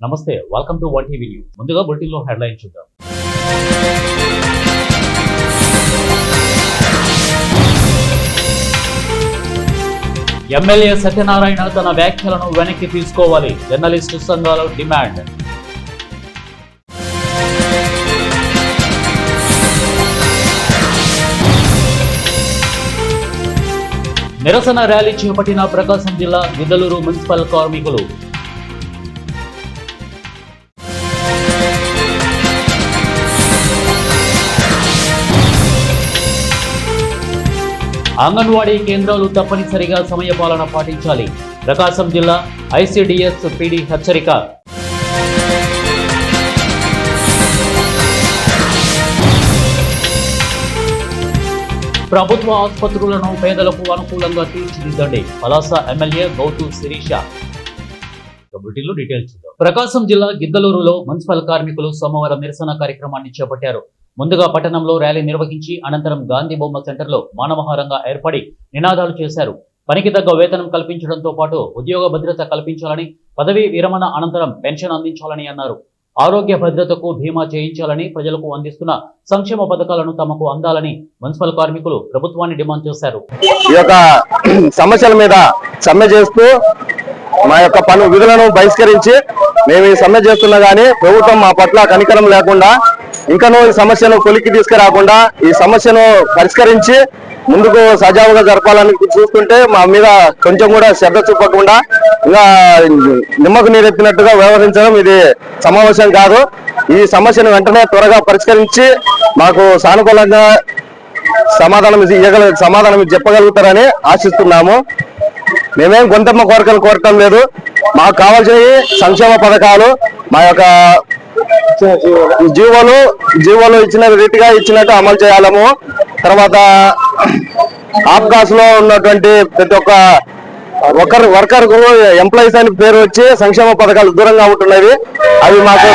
నమస్తే, welcome to one TV news. ముందుగా బులెటిన్లో హెడ్లైన్ చూద్దాం. ఎమ్మెల్యే సత్యనారాయణ తన వ్యాఖ్యలను వెనక్కి తీసుకోవాలి, జర్నలిస్టు సంఘాల డిమాండ్. నిరసన ర్యాలీ చేపట్టిన ప్రకాశం జిల్లా గిద్దలూరు మున్సిపల్ కార్మికులు. అంగన్వాడీ కేంద్రాలు తప్పనిసరిగా సమయపాలన పాటించాలి, ప్రకాశం జిల్లా ఐసిడిఎస్ పిడి హెచ్చరిక. ప్రభుత్వ ఆసుపత్రులను పేదలకు అనుకూలంగా తీర్చిదిద్దండి, పలాస ఎమ్మెల్యే గౌతు శిరీష. డీటెయిల్స్ చూద్దాం. ప్రకాశం జిల్లా గిద్దలూరులో మున్సిపల్ కార్మికులు సోమవారం నిరసన కార్యక్రమాన్ని చేపట్టారు. ముందుగా పట్టణంలో ర్యాలీ నిర్వహించి అనంతరం గాంధీ బొమ్మ సెంటర్లో మానవహారంగా ఏర్పడి నినాదాలు చేశారు. పనికి తగ్గ వేతనం కల్పించడంతో పాటు ఉద్యోగ భద్రత కల్పించాలని, పదవీ విరమణ అనంతరం పెన్షన్ అందించాలని అన్నారు. ఆరోగ్య భద్రతకు బీమా చేయించాలని, ప్రజలకు అందిస్తున్న సంక్షేమ పథకాలను తమకు అందాలని మున్సిపల్ కార్మికులు ప్రభుత్వాన్ని డిమాండ్ చేశారు. ఈ యొక్క సమస్యల మీద సమ్మె చేస్తూ మా యొక్క పను విధులను బహిష్కరించి మేము ఈ సమ్మె చేస్తున్నా గానీ ప్రభుత్వం మా పట్ల కనికరం లేకుండా ఇంకనూ ఈ సమస్యను కొలిక్కి తీసుకురాకుండా ఈ సమస్యను పరిష్కరించి ముందుకు సజావుగా జరపాలని చూస్తుంటే మా మీద కొంచెం కూడా శ్రద్ధ చూపకుండా ఇంకా నిమ్మకు నీరెత్తినట్టుగా వ్యవహరించడం ఇది సమావేశం కాదు. ఈ సమస్యను వెంటనే త్వరగా పరిష్కరించి మాకు సానుకూలంగా సమాధానం చెప్పగలుగుతారని ఆశిస్తున్నాము. మేమేం గొంతమ్మ కోరికలు కోరటం లేదు. మాకు కావాల్సినవి సంక్షేమ పథకాలు, మా యొక్క జీవోలు ఇచ్చిన రీతిగా ఇచ్చినట్టు అమలు చేయాలము. తర్వాత ఆప్కాస్ లో ఉన్నటువంటి ప్రతి ఒక్క వర్కర్ ఎంప్లాయీస్ అని పేరు వచ్చి సంక్షేమ పథకాలు దూరంగా ఉంటున్నవి. అవి మాకు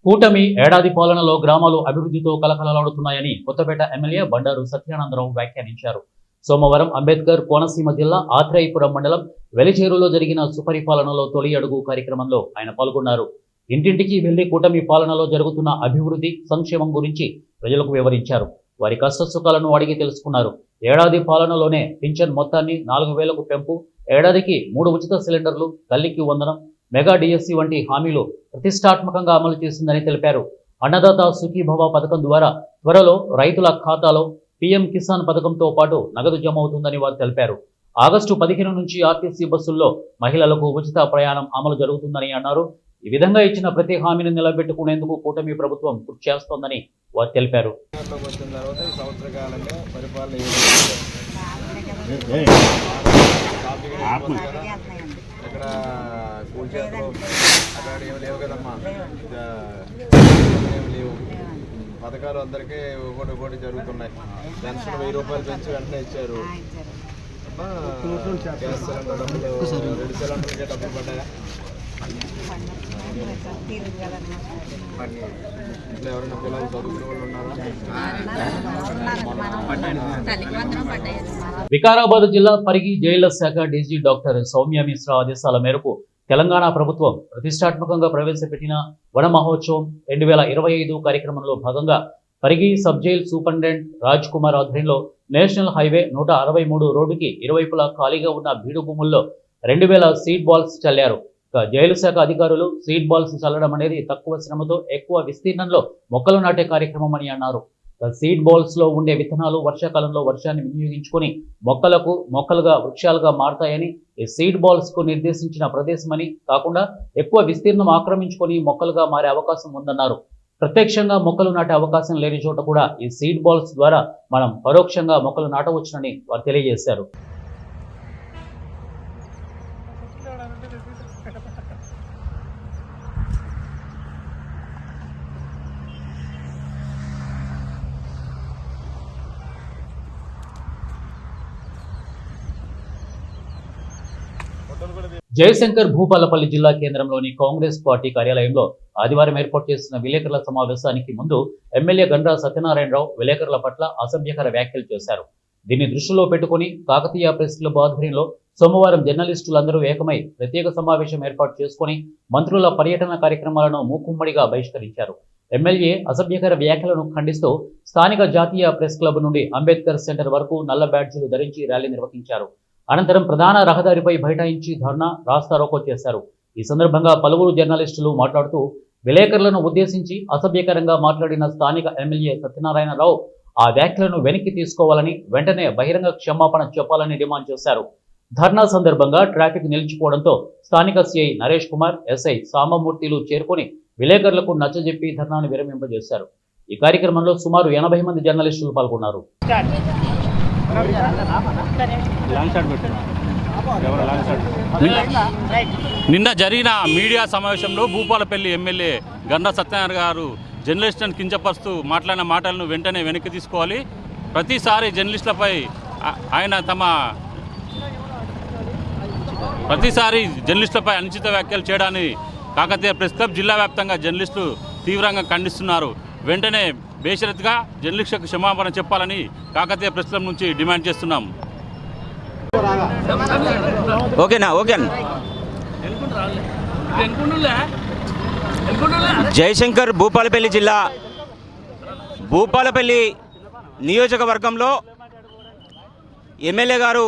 కూటమి ఏడాది పాలనలో గ్రామాలు అభివృద్ధితో కలకలలాడుతున్నాయని కొత్తపేట ఎమ్మెల్యే బండారు సత్యానందరావు వ్యాఖ్యానించారు. సోమవారం అంబేద్కర్ కోనసీమ జిల్లా ఆత్రేయపురం మండలం వెలిచేరులో జరిగిన సుపరిపాలనలో తొలి అడుగు కార్యక్రమంలో ఆయన పాల్గొన్నారు. ఇంటింటికి వెళ్లి కూటమి పాలనలో జరుగుతున్న అభివృద్ధి సంక్షేమం గురించి ప్రజలకు వివరించారు. వారి కష్టసుఖాలను అడిగి తెలుసుకున్నారు. ఏడాది పాలనలోనే పింఛన్ మొత్తాన్ని 4,000కు పెంపు, ఏడాదికి 3 ఉచిత సిలిండర్లు, తల్లికి వందనం, మెగా డిఎస్సి వంటి హామీలు ప్రతిష్టాత్మకంగా అమలు చేసిందని తెలిపారు. అన్నదాత సుఖీభవ పథకం ద్వారా త్వరలో రైతుల ఖాతాలో పీఎం కిసాన్ పథకంతో పాటు నగదు జమ అవుతుందని వారు తెలిపారు. ఆగస్టు 15 నుంచి ఆర్టీసీ బస్సుల్లో మహిళలకు ఉచిత ప్రయాణం అమలు జరుగుతుందని అన్నారు. ఈ విధంగా ఇచ్చిన ప్రతి హామీని నిలబెట్టుకునేందుకు కూటమి ప్రభుత్వం కృషి చేస్తోందని వారు తెలిపారు. పథకాలు అందరికీ ఒకటి జరుగుతున్నాయి. పెన్షన్ 1000 రూపాయలు పెంచి వెంటనే ఇచ్చారు. గ్యాస్ సిలిండర్ డబ్బులు 2 సిలిండర్లకే డబ్బులు పడ్డాయా? ఇట్లా ఎవరైనా పిల్లలు చదువుకునే వాళ్ళు ఉన్నారా? వికారాబాద్ జిల్లా పరిగి జైళ్ల శాఖ డీజీ డాక్టర్ సౌమ్య మిశ్రా ఆదేశాల మేరకు తెలంగాణ ప్రభుత్వం ప్రతిష్టాత్మకంగా ప్రవేశపెట్టిన వన మహోత్సవం 2025 కార్యక్రమంలో భాగంగా Parigi sub jail superintendent Raj Kumar ఆధ్వర్యంలో నేషనల్ హైవే 163 రోడ్డుకి ఇరువైపులా ఖాళీగా ఉన్న బీడు భూముల్లో 2000 సీడ్ బాల్స్ చల్లారు. జైలు శాఖ అధికారులు సీడ్ బాల్స్ చల్లడం అనేది తక్కువ శ్రమతో ఎక్కువ విస్తీర్ణంలో మొక్కలు నాటే కార్యక్రమం అని అన్నారు. సీడ్ బాల్స్ లో ఉండే విత్తనాలు వర్షాకాలంలో వర్షాన్ని వినియోగించుకొని మొక్కలుగా వృక్షాలుగా మారతాయని, ఈ సీడ్ బాల్స్ కు నిర్దేశించిన ప్రదేశమని కాకుండా ఎక్కువ విస్తీర్ణం ఆక్రమించుకొని మొక్కలుగా మారే అవకాశం ఉందన్నారు. ప్రత్యక్షంగా మొక్కలు నాటే అవకాశం లేని చోట కూడా ఈ సీడ్ బాల్స్ ద్వారా మనం పరోక్షంగా మొక్కలు నాటవచ్చునని వారు తెలియజేశారు. జయశంకర్ భూపాలపల్లి జిల్లా కేంద్రంలోని కాంగ్రెస్ పార్టీ కార్యాలయంలో ఆదివారం ఏర్పాటు చేసిన విలేకరుల సమావేశానికి ముందు ఎమ్మెల్యే గండ్ర సత్యనారాయణరావు విలేకరుల పట్ల అసభ్యకర వ్యాఖ్యలు చేశారు. దీన్ని దృష్టిలో పెట్టుకుని కాకతీయ ప్రెస్ క్లబ్ ఆధ్వర్యంలో సోమవారం జర్నలిస్టులందరూ ఏకమై ప్రత్యేక సమావేశం ఏర్పాటు చేసుకుని మంత్రుల పర్యటన కార్యక్రమాలను మూకుమ్మడిగా బహిష్కరించారు. ఎమ్మెల్యే అసభ్యకర వ్యాఖ్యలను ఖండిస్తూ స్థానిక జాతీయ ప్రెస్ క్లబ్ నుండి అంబేద్కర్ సెంటర్ వరకు నల్ల బ్యాడ్జీలు ధరించి ర్యాలీ నిర్వహించారు. అనంతరం ప్రధాన రహదారిపై బైఠాయించి ధర్నా రాస్తారోకో చేశారు. ఈ సందర్భంగా పలువురు జర్నలిస్టులు మాట్లాడుతూ విలేకరులను ఉద్దేశించి అసభ్యకరంగా మాట్లాడిన స్థానిక ఎమ్మెల్యే సత్యనారాయణరావు ఆ వ్యాఖ్యలను వెనక్కి తీసుకోవాలని, వెంటనే బహిరంగ క్షమాపణ చెప్పాలని డిమాండ్ చేశారు. ధర్నా సందర్భంగా ట్రాఫిక్ నిలిచిపోవడంతో స్థానిక సిఐ నరేష్ కుమార్, ఎస్ఐ సాంబమూర్తిలు చేరుకొని విలేకరులకు నచ్చజెప్పి ధర్నాను విరమింపజేశారు. ఈ కార్యక్రమంలో సుమారు 80 మంది జర్నలిస్టులు పాల్గొన్నారు. నిన్న జరిగిన మీడియా సమావేశంలో భూపాలపల్లి ఎమ్మెల్యే గండ్ర సత్యనారాయణ గారు జర్నలిస్టులను కించపరుస్తూ మాట్లాడిన మాటలను వెంటనే వెనక్కి తీసుకోవాలి. ప్రతిసారి జర్నలిస్టులపై ఆయన అనుచిత వ్యాఖ్యలు చేయడాన్ని కాకతీయ ప్రెస్ క్లబ్ జిల్లా వ్యాప్తంగా జర్నలిస్టులు తీవ్రంగా ఖండిస్తున్నారు. వెంటనే బేషరతుగా జర్నలిస్టులకు క్షమాపణ చెప్పాలని కాకతీయ ప్రెస్ క్లబ్ నుంచి డిమాండ్ చేస్తున్నాం. ఓకేనా? జయశంకర్ భూపాలపల్లి జిల్లా భూపాలపల్లి నియోజకవర్గంలో ఎమ్మెల్యే గారు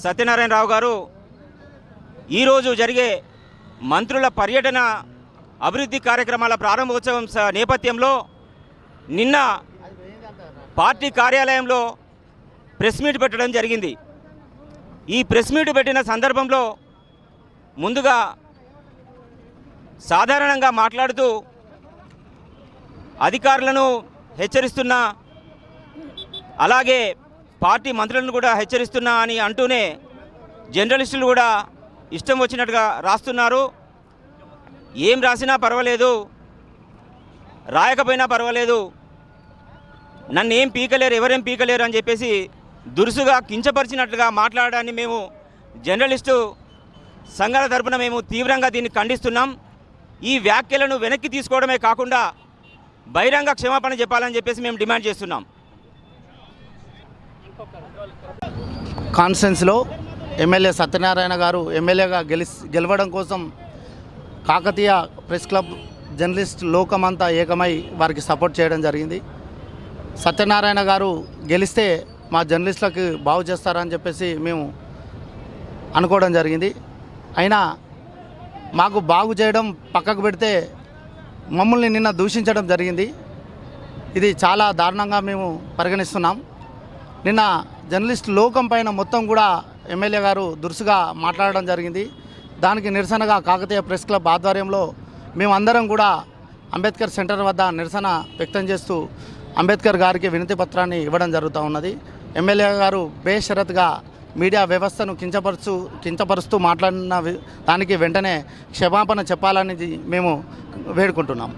సత్యనారాయణరావు గారు ఈరోజు జరిగే మంత్రుల పర్యటన అభివృద్ధి కార్యక్రమాల ప్రారంభోత్సవం నేపథ్యంలో నిన్న పార్టీ కార్యాలయంలో ప్రెస్ మీట్ పెట్టడం జరిగింది. ఈ ప్రెస్ మీట్ పెట్టిన సందర్భంలో ముందుగా సాధారణంగా మాట్లాడుతూ అధికారులను హెచ్చరిస్తున్నా, అలాగే పార్టీ మంత్రులను కూడా హెచ్చరిస్తున్నా అని అంటూనే జర్నలిస్టులు కూడా ఇష్టం వచ్చినట్టుగా రాస్తున్నారు. ఏం రాసినా పర్వాలేదు, రాయకపోయినా పర్వాలేదు, నన్ను ఏం పీకలేరు, ఎవరేం పీకలేరు అని చెప్పేసి దురుసుగా కించపరిచినట్లుగా మాట్లాడడాన్ని మేము జర్నలిస్టు సంఘాల తరపున మేము తీవ్రంగా దీన్ని ఖండిస్తున్నాం. ఈ వ్యాఖ్యలను వెనక్కి తీసుకోవడమే కాకుండా బహిరంగ క్షమాపణ చెప్పాలని చెప్పేసి మేము డిమాండ్ చేస్తున్నాం. కాన్ఫరెన్స్లో ఎమ్మెల్యే సత్యనారాయణ గారు ఎమ్మెల్యేగా గెలవడం కోసం కాకతీయ ప్రెస్ క్లబ్ జర్నలిస్ట్ లోకమంతా ఏకమై వారికి సపోర్ట్ చేయడం జరిగింది. సత్యనారాయణ గారు గెలిస్తే మా జర్నలిస్టులకు బాగు చేస్తారని చెప్పేసి మేము అనుకోవడం జరిగింది. అయినా మాకు బాగు చేయడం పక్కకు పెడితే మమ్మల్ని నిన్న దూషించడం జరిగింది. ఇది చాలా దారుణంగా మేము పరిగణిస్తున్నాం. నిన్న జర్నలిస్ట్ లోకం పైన మొత్తం కూడా ఎమ్మెల్యే గారు దురుసుగా మాట్లాడడం జరిగింది. దానికి నిరసనగా కాకతీయ ప్రెస్ క్లబ్ ఆధ్వర్యంలో మేమందరం కూడా అంబేద్కర్ సెంటర్ వద్ద నిరసన వ్యక్తం చేస్తూ అంబేద్కర్ గారికి వినతి పత్రాన్ని ఇవ్వడం జరుగుతూ ఉన్నది. ఎమ్మెల్యే గారు బేషరతుగా మీడియా వ్యవస్థను కించపరుస్తూ మాట్లాడిన దానికి వెంటనే క్షమాపణ చెప్పాలని మేము వేడుకుంటున్నాం.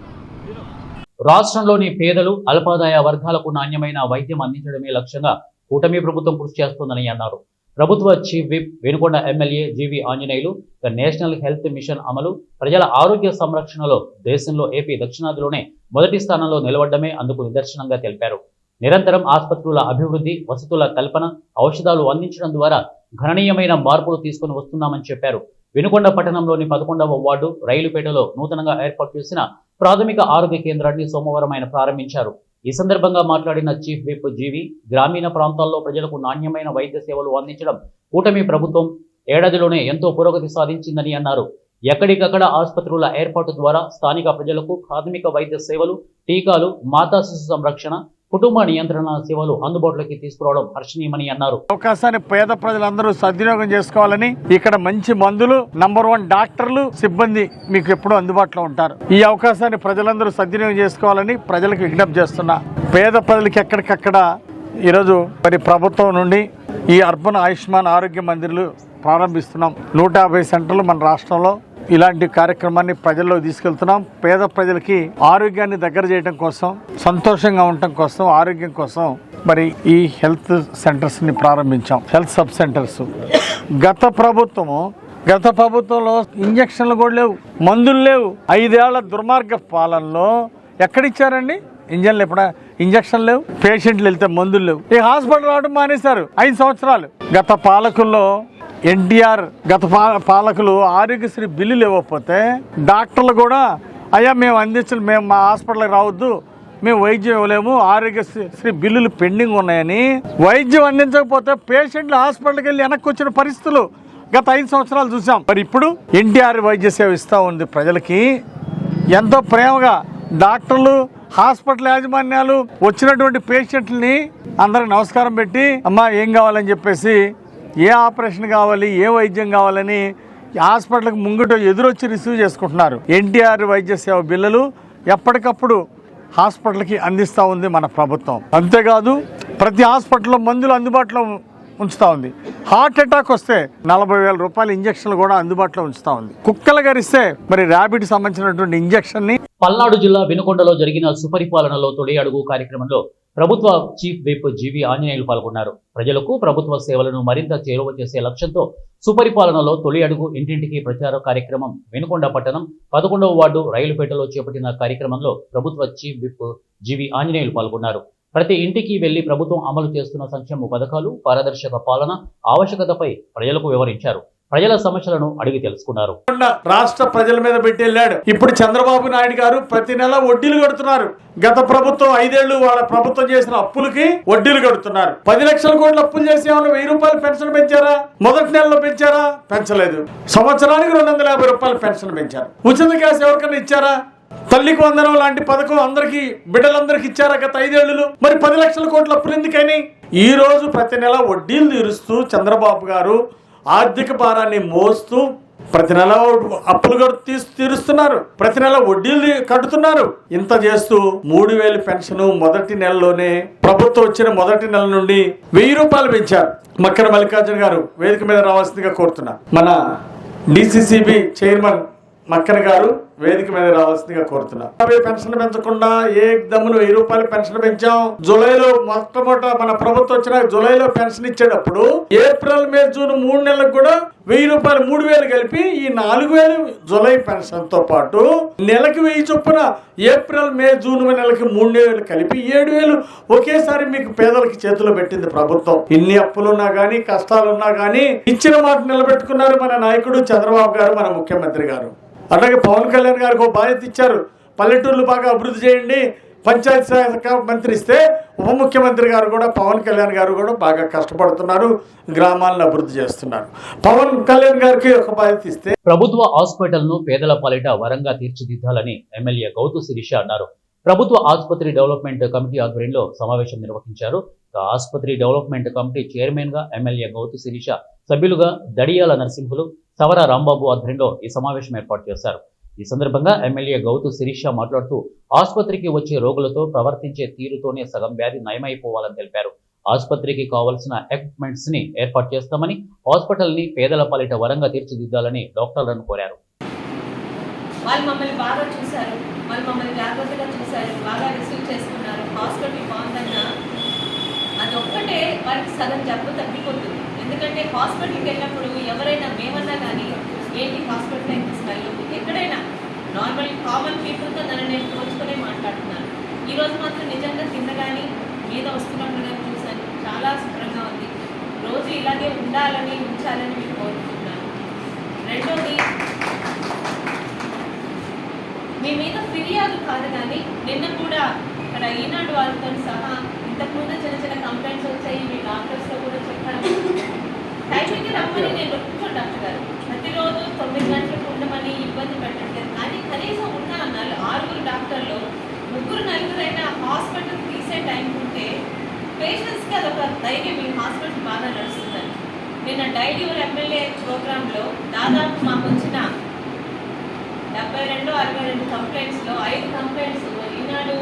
రాష్ట్రంలోని పేదలు, అల్పాదాయ వర్గాలకు నాణ్యమైన వైద్యం అందించడమే లక్ష్యంగా కూటమి ప్రభుత్వం కృషి చేస్తోందని అన్నారు. ప్రభుత్వ చీఫ్ విప్ వెనుకొండ ఎమ్మెల్యే జీవి ఆంజనేయులు నేషనల్ హెల్త్ మిషన్ అమలు, ప్రజల ఆరోగ్య సంరక్షణలో దేశంలో ఏపీ దక్షిణాదిలోనే మొదటి స్థానంలో నిలవడమే అందుకు నిదర్శనంగా తెలిపారు. నిరంతరం ఆసుపత్రుల అభివృద్ధి, వసతుల కల్పన, ఔషధాలు అందించడం ద్వారా గణనీయమైన మార్పులు తీసుకుని వస్తున్నామని చెప్పారు. వెనుకొండ పట్టణంలోని 11వ వార్డు రైలుపేటలో నూతనంగా ఏర్పాటు చేసిన ప్రాథమిక ఆరోగ్య కేంద్రాన్ని సోమవారం ఆయన ప్రారంభించారు. ఈ సందర్భంగా మాట్లాడిన చీఫ్ విప్ జీవి, గ్రామీణ ప్రాంతాల్లో ప్రజలకు నాణ్యమైన వైద్య సేవలు అందించడం కూటమి ప్రభుత్వం ఏడాదిలోనే ఎంతో పురోగతి సాధించిందని అన్నారు. ఎక్కడికక్కడ ఆసుపత్రుల ఏర్పాటు ద్వారా స్థానిక ప్రజలకు ప్రాథమిక వైద్య సేవలు, టీకాలు, మాతా శిశు సంరక్షణ, కుటుంబ నియంత్రణ సేవలు అందుబాటులోకి తీసుకురావడం హర్షణీయమని అన్నారు. అవకాశాన్ని పేద ప్రజలందరూ సద్వినియోగం చేసుకోవాలని, ఇక్కడ మంచి మందులు, నంబర్ 1 డాక్టర్లు, సిబ్బంది మీకు ఎప్పుడూ అందుబాటులో ఉంటారు. ఈ అవకాశాన్ని ప్రజలందరూ సద్వినియోగం చేసుకోవాలని ప్రజలకు విజ్ఞప్తి చేస్తున్నా. పేద ప్రజలకి ఎక్కడికక్కడ ఈరోజు మరి ప్రభుత్వం నుండి ఈ అర్బన్ ఆయుష్మాన్ ఆరోగ్య మందిర్లు ప్రారంభిస్తున్నాం. 150 సెంటర్లు మన రాష్ట్రంలో ఇలాంటి కార్యక్రమాన్ని ప్రజల్లో తీసుకెళ్తున్నాం. పేద ప్రజలకి ఆరోగ్యాన్ని దగ్గర చేయడం కోసం, సంతోషంగా ఉండటం కోసం, ఆరోగ్యం కోసం మరి ఈ హెల్త్ సెంటర్స్ ని ప్రారంభించాం. హెల్త్ సబ్ సెంటర్స్ గత ప్రభుత్వంలో ఇంజక్షన్లు కూడా లేవు, మందులు లేవు. 5 ఏళ్ల దుర్మార్గ పాలనలో ఎక్కడిచ్చారండి ఇంజన్లు? ఇంజక్షన్ లేవు, పేషెంట్లు వెళ్తే మందులు లేవు. ఈ హాస్పిటల్ రావడం మానేశారు 5 సంవత్సరాలు. గత పాలకుల్లో ఎన్టీఆర్ పాలకులు ఆరోగ్యశ్రీ బిల్లులు ఇవ్వకపోతే డాక్టర్లు కూడా అయ్యా మేము మా హాస్పిటల్కి రావద్దు, మేము వైద్యం ఇవ్వలేము, ఆరోగ్యశ్రీ బిల్లులు పెండింగ్ ఉన్నాయని వైద్యం అందించకపోతే పేషెంట్లు హాస్పిటల్కి వెళ్ళి వెనక్కి వచ్చిన పరిస్థితులు గత 5 సంవత్సరాలు చూసాం. మరి ఇప్పుడు ఎన్టీఆర్ వైద్య సేవ ఇస్తూ ఉంది ప్రజలకి. ఎంతో ప్రేమగా డాక్టర్లు, హాస్పిటల్ యాజమాన్యాలు వచ్చినటువంటి పేషెంట్లని అందరికి నమస్కారం పెట్టి అమ్మా ఏం కావాలని చెప్పేసి, ఏ ఆపరేషన్ కావాలి, ఏ వైద్యం కావాలని హాస్పిటల్కి ముంగట ఎదురొచ్చి రిసీవ్ చేసుకుంటున్నారు. ఎన్టీఆర్ వైద్య సేవ బిల్లులు ఎప్పటికప్పుడు హాస్పిటల్కి అందిస్తూ ఉంది మన ప్రభుత్వం. అంతేకాదు ప్రతి హాస్పిటల్లో మందులు అందుబాటులో ఉంచుతా ఉంది. హార్ట్ అటాక్ వస్తే 40,000 రూపాయల ఇంజక్షన్లు కూడా అందుబాటులో ఉంచుతా ఉంది. కుక్కలు గరిస్తే మరి ర్యాబిట్ సంబంధించినటువంటి ఇంజక్షన్ ని. పల్నాడు జిల్లా వినుకొండలో జరిగిన సుపరిపాలనలో తొలి అడుగు కార్యక్రమంలో ప్రభుత్వ చీఫ్ విప్ జీవి ఆంజనేయులు పాల్గొన్నారు. ప్రజలకు ప్రభుత్వ సేవలను మరింత చేరువ చేసే లక్ష్యంతో సుపరిపాలనలో తొలి అడుగు ఇంటింటికి ప్రచార కార్యక్రమం వినుకొండ పట్టణం 11వ వార్డు రైలుపేటలో చేపట్టిన కార్యక్రమంలో ప్రభుత్వ చీఫ్ విప్ జీవి ఆంజనేయులు పాల్గొన్నారు. ప్రతి ఇంటికి వెళ్లి ప్రభుత్వం అమలు చేస్తున్న సంక్షేమ పథకాలు, పారదర్శక పాలన ఆవశ్యకతపై ప్రజలకు వివరించారు. ప్రజల సమస్యలను అడిగి తెలుసుకున్నారు. రాష్ట్ర ప్రజల మీద పెట్టెళ్ళాడు. ఇప్పుడు చంద్రబాబు నాయుడు గారు ప్రతి నెల వడ్డీలు కడుతున్నారు. గత ప్రభుత్వం 5 ఏళ్లు వాళ్ళ ప్రభుత్వం చేసిన అప్పులకి వడ్డీలు కడుతున్నారు. 10 లక్షల కోట్ల అప్పులు చేసి ఏమన్నా 1000 రూపాయలు పెన్షన్ పెంచారా? మొదటి నెలలో పెంచారా? పెంచలేదు. సంవత్సరానికి 250 రూపాయలు పెన్షన్ పెంచారు. ఉచిత గ్యాస్ ఎవరికైనా ఇచ్చారా? తల్లికి వందనం లాంటి పథకం అందరికి బిడ్డలందరికి ఇచ్చారా గత 5 ఏళ్లు? మరి 10 లక్షల కోట్ల అప్పులు ఎందుకని? ఈ రోజు ప్రతి నెల వడ్డీలు తీరుస్తూ చంద్రబాబు గారు ఆర్థిక భారాన్ని మోస్తూ ప్రతి నెల అప్పులు తీరుస్తున్నారు. ప్రతి నెల వడ్డీలు కడుతున్నారు. ఇంత చేస్తూ 3,000 పెన్షన్ మొదటి నెలలోనే ప్రభుత్వం వచ్చిన మొదటి నెల నుండి 1000 రూపాయలు పెంచారు. మక్కన మల్లికార్జున గారు వేదిక మీద రావాల్సిందిగా కోరుతున్నారు. మన డిసిసిబి చైర్మన్ మక్కన గారు వేదిక మీద రావాల్సిందిగా కోరుతున్నా. పెన్షన్ పెంచకుండా ఏకదమ్మును 1000 రూపాయలు పెన్షన్ పెంచాం. జూలైలో మొట్టమొదట మన ప్రభుత్వం వచ్చిన జూలైలో పెన్షన్ ఇచ్చేటప్పుడు ఏప్రిల్, మే, జూన్ 3 నెలలకు కూడా 1000 రూపాయలు 3,000 కలిపి ఈ 4,000 జూలై పెన్షన్ తో పాటు నెలకి 1000 చొప్పున ఏప్రిల్, మే, జూన్ నెలకి 3,000 కలిపి 7,000 ఒకేసారి మీకు పేదలకి చేతిలో పెట్టింది ప్రభుత్వం. ఇన్ని అప్పులున్నా గానీ, కష్టాలున్నా గానీ ఇచ్చిన మాట నిలబెట్టుకున్నారు మన నాయకుడు చంద్రబాబు గారు, మన ముఖ్యమంత్రి గారు. అలాగే పవన్ కళ్యాణ్ గారికి ఒక బాధ్యత ఇచ్చారు. పల్లెటూర్లు బాగా అభివృద్ధి చేయండి, పంచాయతీ శాఖ మంత్రి ఇస్తే ఉప ముఖ్యమంత్రి గారు కూడా, పవన్ కళ్యాణ్ గారు కూడా బాగా కష్టపడుతున్నారు, గ్రామాలను అభివృద్ధి చేస్తున్నారు. పవన్ కళ్యాణ్ గారికి ఒక బాధ్యత ఇస్తే ప్రభుత్వ హాస్పిటల్ను పేదల పాలిట వరంగా తీర్చిదిద్దాలని ఎమ్మెల్యే గౌతు శిరీష అన్నారు. ప్రభుత్వ ఆసుపత్రి డెవలప్మెంట్ కమిటీ ఆధ్వర్యంలో సమావేశం నిర్వహించారు. ఆసుపత్రి డెవలప్మెంట్ కమిటీ చైర్మన్ గా ఎమ్మెల్యే గౌతు శిరీష, సభ్యులుగా దడియాల నరసింహులు, సవర రాంబాబు ఆధ్వర్యంలో ఈ సమావేశం ఏర్పాటు చేశారు. ఈ సందర్భంగా ఎమ్మెల్యే గౌతు శిరీష మాట్లాడుతూ ఆసుపత్రికి వచ్చే రోగులతో ప్రవర్తించే తీరుతోనే సగం వ్యాధి నయమైపోవాలని తెలిపారు. ఆసుపత్రికి కావాల్సిన ఎక్విప్మెంట్స్ ని ఏర్పాటు చేస్తామని, హాస్పిటల్ ని పేదల పాలిట వరంగా తీర్చిదిద్దాలని డాక్టర్లను కోరారు. వాళ్ళు మమ్మల్ని బాగా చూశారు, వాళ్ళు మమ్మల్ని జాగ్రత్తగా చూశారు, బాగా రిసీవ్ చేసుకున్నారు. హాస్పిటల్ బాగుందన్నా అది ఒక్కటే వాళ్ళకి సగం జబ్బు తగ్గిపోతుంది. ఎందుకంటే హాస్పిటల్కి వెళ్ళినప్పుడు ఎవరైనా మేమన్నా కానీ ఏంటి హాస్పిటల్ అయితే స్మెల్, ఎక్కడైనా నార్మల్ కామన్ పీపుల్తో నన్ను నేను పోల్చుకునే మాట్లాడుతున్నాను. ఈరోజు మాత్రం నిజంగా కింద కానీ మీద వస్తున్నప్పుడు కానీ చూశాను, చాలా శుభ్రంగా ఉంది. రోజు ఇలాగే ఉంచాలని మీకు కోరుకుంటున్నాను. రెండోది, మీ మీద ఫిర్యాదు కాదు కానీ నిన్న కూడా ఇక్కడ ఈనాడు వాళ్ళతో సహా ఇంతకుముందు చిన్న చిన్న కంప్లైంట్స్ వచ్చాయి. మీ డాక్టర్స్లో కూడా చెప్పాను, టైంకి రమ్మని నేను ఒప్పుకోండి డాక్టర్ గారు. ప్రతిరోజు 9 గంటలకు ఉండమని ఇబ్బంది పెట్టట్లేదు. కానీ కనీసం ఉన్న 6 డాక్టర్లు 3-4 హాస్పిటల్ తీసే టైం ఉంటే పేషెంట్స్కి అదొక ధైర్యం, మీ హాస్పిటల్ బాగా నడుస్తుందని. నిన్న డైడ్యూర్ ఎమ్మెల్యే ప్రోగ్రాంలో దాదాపు మాకు వచ్చిన 72-62 కంప్లైంట్స్లో 5 కంప్లైంట్స్ ఈనాడు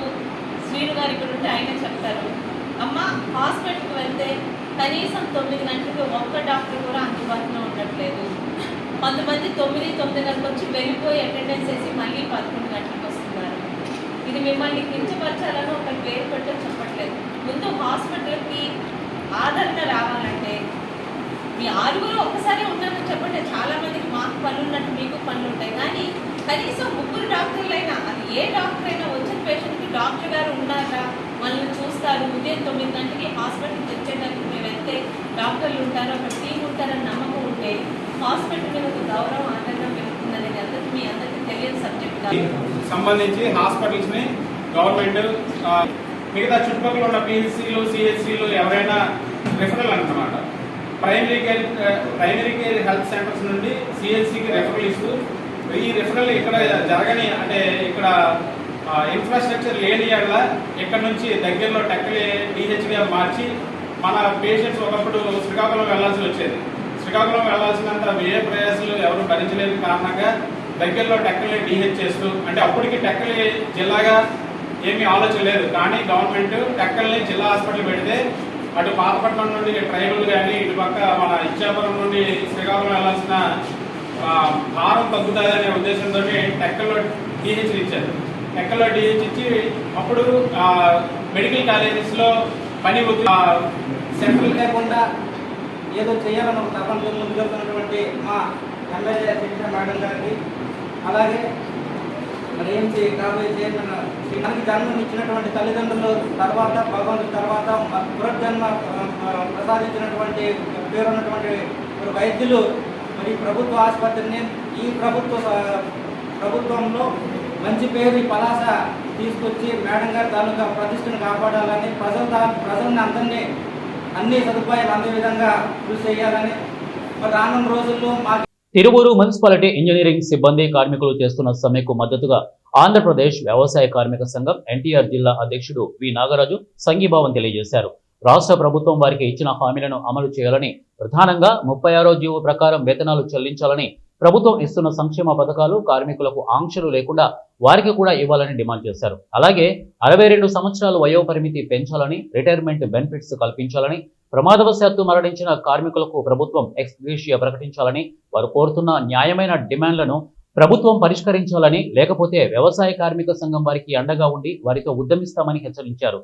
శ్రీను గారు ఇక్కడ ఉంటే ఆయన చెప్తారు, అమ్మ హాస్పిటల్కి వెళ్తే కనీసం 9 గంటలకు ఒక్క డాక్టర్ కూడా అందుబాటులో ఉండట్లేదు. కొంతమంది 9-9:30 వచ్చి వెళ్ళిపోయి అటెండెన్స్ వేసి మళ్ళీ 11 గంటలకు వస్తున్నారు. ఇది మిమ్మల్ని కించపరచాలని ఒక పేరు పెట్టో చెప్పట్లేదు. ముందు హాస్పిటల్కి ఆదరణ రావాలంటే మీ 6 ఒక్కసారి ఉన్నారని చెప్పండి. చాలామందికి మాకు పనులు ఉన్నట్టు మీకు పనులు ఉంటాయి. కానీ కనీసం 3 డాక్టర్లైనా, అది ఏ డాక్టర్ అయినా వచ్చిన పేషెంట్కి డాక్టర్ గారు ఉన్నారా, మనల్ని ఉదయం 9 గంటలకి హాస్పిటల్కి వచ్చేటప్పుడు మేము వెళ్తే డాక్టర్లు ఉంటారు, అక్కడ టీం ఉంటారని నమ్మకం ఉంటే హాస్పిటల్ మీద ఒక గౌరవం ఆనందం పెరుగుతుంది అనేది అందరికీ మీ అందరికీ తెలియని సబ్జెక్ట్ కాదు. సంబంధించి హాస్పిటల్స్ని గవర్నమెంట్ మిగతా చుట్టుపక్కల ఉన్న పిహెచ్సిలు సిహెచ్సిలు ఎవరైనా రిఫరల్ అన్నమాట ప్రైమరీ కేర్ హెల్త్ సెంటర్స్ నుండి సిహెచ్సికి రెఫరల్ ఇస్తూ ఈ రెఫరల్ ఇక్కడ జరగని అంటే ఇక్కడ ఇన్ఫ్రాస్ట్రక్చర్ లేని ఎడల ఇక్కడ నుంచి దగ్గరలో టెక్కలి డిహెచ్గా మార్చి మన పేషెంట్స్ ఒకప్పుడు శ్రీకాకుళం వెళ్లాల్సి వచ్చేది. శ్రీకాకుళం వెళ్లాల్సినంత వ్యయ ప్రయాసాలు ఎవరు భరించలేని కారణంగా దగ్గరలో టెక్కలి డిహెచ్ చేస్తూ అంటే అప్పటికి టెక్కలి జిల్లాగా ఏమీ ఆలోచన లేదు, కానీ గవర్నమెంట్ టెక్కల్ని జిల్లా హాస్పిటల్ పెడితే అటు పాతపట్నం నుండి ట్రైబల్ కానీ ఇటు పక్క మన ఇచ్చాపురం నుండి శ్రీకాకుళం వెళ్లాల్సిన భారం తగ్గుతుందనే ఉద్దేశంతో టెక్కల్లో డిహెచ్ ఇచ్చారు. టెక్కల్లో డిహెచ్ ఇచ్చి అప్పుడు మెడికల్ కాలేజెస్లో పని సెంట్రల్ లేకుండా ఏదో చేయాలని ఒక తపనతో ముందుకెళ్తున్నటువంటి మా ఎమ్మెల్యే శిక్షణ మేడం గారికి, అలాగే మరి ఏంటి కాబోయే చైర్మన్ మనకి జన్మనిచ్చినటువంటి తల్లిదండ్రులు తర్వాత భగవంతుడి తర్వాత పునర్జన్మ ప్రసాదించినటువంటి పేరున్నటువంటి వైద్యులు మరి ప్రభుత్వ ఆసుపత్రిని ఈ ప్రభుత్వంలో మంచి పేరు పలాస తీసుకొచ్చి మేడం గారి తాలూకా ప్రతిష్టను కాపాడాలని ప్రజల్ని అందరినీ అన్ని సదుపాయాలు అందే విధంగా కృషి చేయాలని మరి రానున్న రోజుల్లో మా తిరువూరు మున్సిపాలిటీ ఇంజనీరింగ్ సిబ్బంది కార్మికులు చేస్తున్న సమ్మెకు మద్దతుగా ఆంధ్రప్రదేశ్ వ్యవసాయ కార్మిక సంఘం ఎన్టీఆర్ జిల్లా అధ్యక్షుడు వి నాగరాజు సంఘీభావం తెలియజేశారు. రాష్ట్ర ప్రభుత్వం వారికి ఇచ్చిన హామీలను అమలు చేయాలని, ప్రధానంగా 36వ జీవో ప్రకారం వేతనాలు చెల్లించాలని, ప్రభుత్వం ఇస్తున్న సంక్షేమ పథకాలు కార్మికులకు ఆంక్షలు లేకుండా వారికి కూడా ఇవ్వాలని డిమాండ్ చేశారు. అలాగే 62 సంవత్సరాల వయోపరిమితి పెంచాలని, రిటైర్మెంట్ బెనిఫిట్స్ కల్పించాలని, ప్రమాదవశాత్తు మరణించిన కార్మికులకు ప్రభుత్వం ఎక్స్ గ్రేషియా ప్రకటించాలని వారు కోరుతున్న న్యాయమైన డిమాండ్లను ప్రభుత్వం పరిష్కరించాలని, లేకపోతే వ్యవసాయ కార్మిక సంఘం వారికి అండగా ఉండి వారితో ఉద్యమిస్తామని హెచ్చరించారు.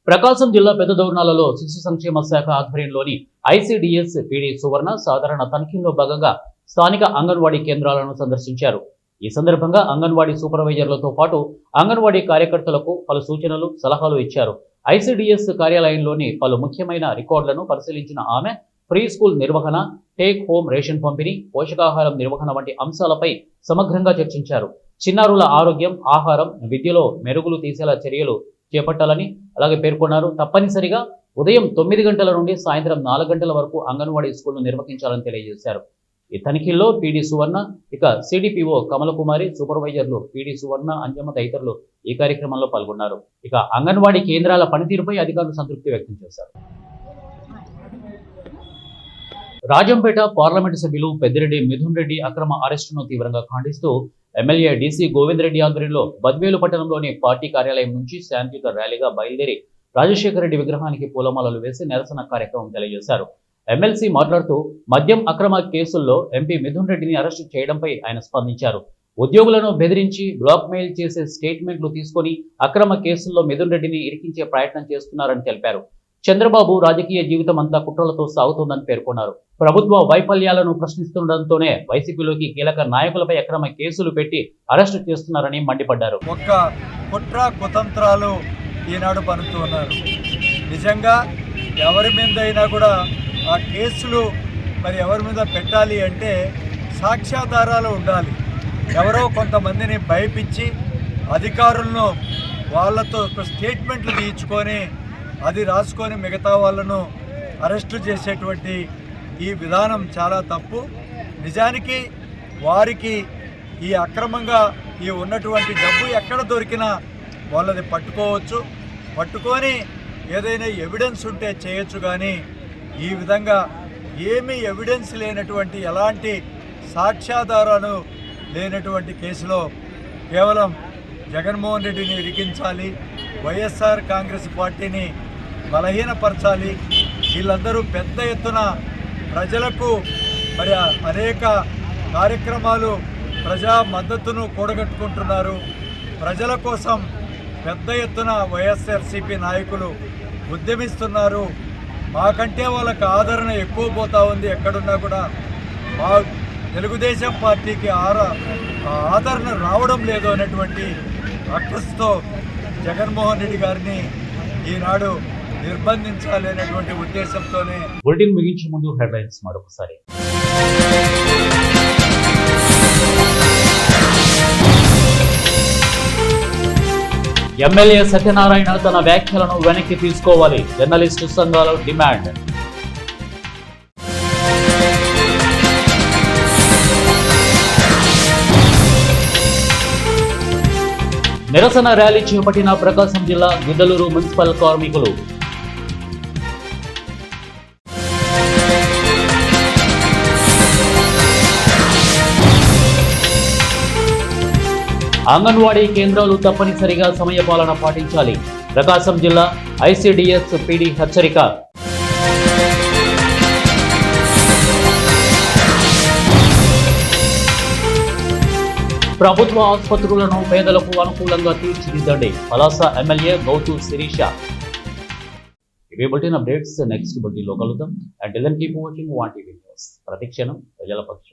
ప్రకాశం జిల్లా పెద్దదౌర్నాలలో శిశు సంక్షేమ శాఖ ఆధ్వర్యంలోని ఐసిడిఎస్ పిడి సువర్ణ సాధారణ తనిఖీల్లో భాగంగా స్థానిక అంగన్వాడీ కేంద్రాలను సందర్శించారు. ఈ సందర్భంగా అంగన్వాడీ సూపర్వైజర్లతో పాటు అంగన్వాడీ కార్యకర్తలకు పలు సూచనలు, సలహాలు ఇచ్చారు. ఐసిడిఎస్ కార్యాలయంలోని పలు ముఖ్యమైన రికార్డులను పరిశీలించిన ఆమె ప్రీ స్కూల్ నిర్వహణ, టేక్ హోమ్ రేషన్ పంపిణీ, పోషకాహారం నిర్వహణ వంటి అంశాలపై సమగ్రంగా చర్చించారు. చిన్నారుల ఆరోగ్యం, ఆహారం, విద్యలో మెరుగులు తీసేలా చర్యలు చేపట్టాలని అలాగే పేర్కొన్నారు. తప్పనిసరిగా ఉదయం 9 గంటల నుండి సాయంత్రం 4 గంటల వరకు అంగన్వాడీ స్కూల్ను నిర్వహించాలని తెలియజేశారు. ఈ తనిఖీల్లో పిడి సువర్ణ, ఇక సిడిపిఓ కమలకుమారి, సూపర్వైజర్లు పిడి సువర్ణ, అంజమ్మ తదితరులు ఈ కార్యక్రమంలో పాల్గొన్నారు. ఇక అంగన్వాడీ కేంద్రాల పనితీరుపై అధికారులు సంతృప్తి వ్యక్తం చేశారు. రాజంపేట పార్లమెంటు సభ్యులు పెద్దిరెడ్డి మిథున్ రెడ్డి అక్రమ అరెస్టును తీవ్రంగా ఖండిస్తూ ఎమ్మెల్యే డీసీ గోవింద్ రెడ్డి ఆధ్వర్యంలో బద్వేలు పట్టణంలోని పార్టీ కార్యాలయం నుంచి శాంతియుత ర్యాలీగా బయలుదేరి రాజశేఖర రెడ్డి విగ్రహానికి పూలమాలలు వేసి నిరసన కార్యక్రమం తెలియజేశారు. ఎమ్మెల్సీ మాట్లాడుతూ మద్యం అక్రమ కేసుల్లో ఎంపీ మిథున్ రెడ్డిని అరెస్టు చేయడంపై ఆయన స్పందించారు. ఉద్యోగులను బెదిరించి బ్లాక్ మెయిల్ చేసే స్టేట్మెంట్లు తీసుకొని అక్రమ కేసుల్లో మిథున్ రెడ్డిని ఇరికించే ప్రయత్నం చేస్తున్నారని తెలిపారు. చంద్రబాబు రాజకీయ జీవితం అంతా కుట్రలతో సాగుతోందని పేర్కొన్నారు. ప్రభుత్వ వైఫల్యాలను ప్రశ్నిస్తుండటంతోనే వైసీపీలోకి కీలక నాయకులపై అక్రమ కేసులు పెట్టి అరెస్టు చేస్తున్నారని మండిపడ్డారు. ఒక్క కుట్ర కుతంత్రాలు ఈనాడు పనుతూ ఉన్నారు. నిజంగా ఎవరి మీద అయినా కూడా ఆ కేసులు మరి ఎవరి మీద పెట్టాలి అంటే సాక్ష్యాధారాలు ఉండాలి. ఎవరో కొంతమందిని భయపించి అధికారులను వాళ్ళతో స్టేట్మెంట్లు తీయించుకొని అది రాసుకొని మిగతా వాళ్ళను అరెస్టు చేసేటువంటి ఈ విధానం చాలా తప్పు. నిజానికి వారికి ఈ అక్రమంగా ఈ ఉన్నటువంటి డబ్బు ఎక్కడ దొరికినా వాళ్ళది పట్టుకోవచ్చు, పట్టుకొని ఏదైనా ఎవిడెన్స్ ఉంటే చేయొచ్చు. కానీ ఈ విధంగా ఏమీ ఎవిడెన్స్ లేనటువంటి ఎలాంటి సాక్ష్యాధారాలు లేనటువంటి కేసులో కేవలం జగన్మోహన్ రెడ్డిని ఇరికించాలి, వైఎస్ఆర్ కాంగ్రెస్ పార్టీని బలహీనపరచాలి. వీళ్ళందరూ పెద్ద ఎత్తున ప్రజలకు మరి అనేక కార్యక్రమాలు ప్రజా మద్దతును కూడగట్టుకుంటున్నారు. ప్రజల కోసం పెద్ద ఎత్తున వైఎస్ఆర్సీపీ నాయకులు ఉద్యమిస్తున్నారు. మాకంటే వాళ్ళకి ఆదరణ ఎక్కువ పోతా ఉంది. ఎక్కడున్నా కూడా మా తెలుగుదేశం పార్టీకి ఆదరణ రావడం లేదు అనేటువంటి అక్కస్తో జగన్మోహన్ రెడ్డి గారిని ఈనాడు నిర్బంధించాలి అనేటువంటి ఉద్దేశంతోనే. బులెటిన్ ముగించే ముందు హెడ్లైన్స్ మరొకసారి. ఎమ్మెల్యే సత్యనారాయణ తన వ్యాఖ్యలను వెనక్కి తీసుకోవాలి, జర్నలిస్టు సంఘాల డిమాండ్. నిరసన ర్యాలీ చేపట్టిన ప్రకాశం జిల్లా గిద్దలూరు మున్సిపల్ కార్మికులు. అంగన్వాడీ కేంద్రాలు తప్పనిసరిగా సమయపాలన పాటించాలి, ప్రకాశం జిల్లా ఐసిడిఎస్ పిడి హెచ్చరిక. ప్రభుత్వ ఆసుపత్రులను పేదలకు అనుకూలంగా తీర్చిదిద్దండి, పలాస ఎమ్మెల్యే గౌతు శిరీష. ఇవే బులెటిన్ అప్డేట్స్. నెక్స్ట్ బులెటిన్లో కలుద్దాం. Until then keep watching 1 TV news. ప్రతిక్షణం ప్రజల పక్షం.